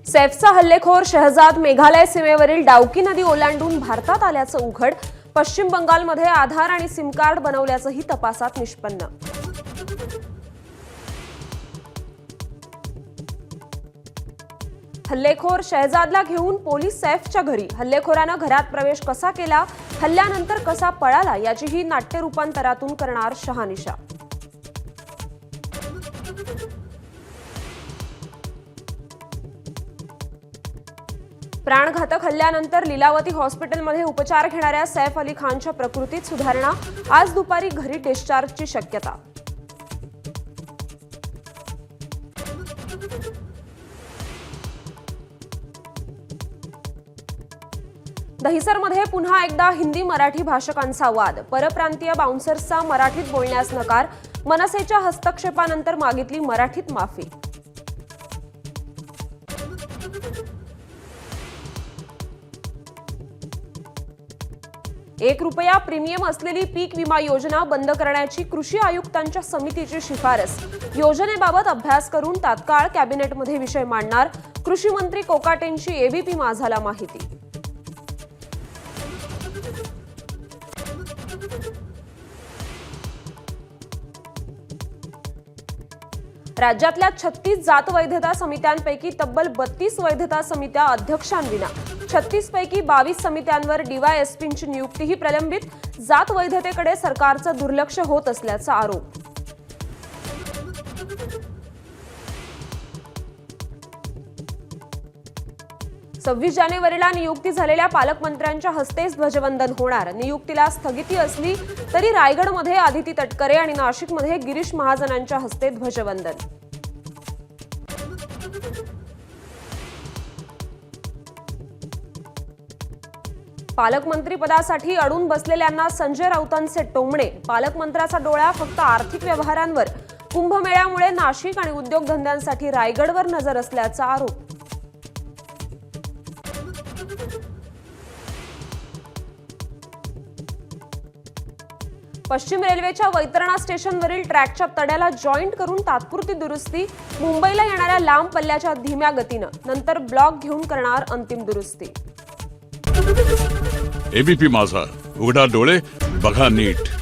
सैफचा हल्लेखोर शहजाद मेघालय सीमेवरील डाउकी नदी ओलांडून भारतात आल्याचं उघड. पश्चिम बंगालमध्ये आधार आणि सिम कार्ड बनवल्याचंही तपासात निष्पन्न. हल्लेखोर शहजादला घेऊन पोलीस सैफच्या घरी. हल्लेखोरानं घरात प्रवेश कसा केला, हल्ल्यानंतर कसा पळाला याचीही नाट्य रूपांतरातून करणार शहानिशा. प्राणघातक हल्ल्यानंतर लीलावती हॉस्पिटलमध्ये उपचार घेणाऱ्या सैफ अली खानच्या प्रकृतीत सुधारणा. आज दुपारी घरी डिस्चार्जची शक्यता. दहिसरमध्ये पुन्हा एकदा हिंदी मराठी भाषकांचा वाद. परप्रांतीय बाउन्सर्सचा मराठीत बोलण्यास नकार. मनसेच्या हस्तक्षेपानंतर मागितली मराठीत माफी. ₹1 प्रीमियम असलेली पीक विमा योजना बंद करण्याची कृषी आयुक्तांच्या समितीची शिफारस. योजनेबाबत अभ्यास करून तात्काळ कॅबिनेटमध्ये विषय मांडणार. कृषी मंत्री कोकाटेंची एबीपी माझाला माहिती. राज्यातल्या 36 जात वैधता समित्यांपैकी तब्बल 32 वैधता समित्या अध्यक्षांविना. 36 पैकी 22 समित्यांवर डीवायएसपींची नियुक्तीही प्रलंबित. जात वैधतेकडे सरकारचं दुर्लक्ष होत असल्याचा आरोप. सव्वीस जानेवारीला नियुक्ती झालेल्या पालकमंत्र्यांच्या हस्तेच ध्वजवंदन होणार. नियुक्तीला स्थगिती असली तरी रायगडमध्ये आदिती तटकरे आणि नाशिकमध्ये गिरीश महाजनांच्या हस्ते ध्वजवंदन. पालकमंत्री पदासाठी अडून बसलेल्यांना संजय राऊतांचे टोमणे. पालकमंत्र्याचा डोळा फक्त आर्थिक व्यवहारांवर. कुंभमेळ्यामुळे नाशिक आणि उद्योगधंद्यांसाठी रायगडवर नजर असल्याचा आरोप. पश्चिम रेल्वेच्या वैतरणा स्टेशनवरील ट्रॅकच्या तड्याला जॉईंट करून तात्पुरती दुरुस्ती. मुंबईला येणाऱ्या लांब पल्ल्याच्या धीम्या गतीनं. नंतर ब्लॉक घेऊन करणार अंतिम दुरुस्ती. एबीपी माझा, उघडा डोळे बघा नीट.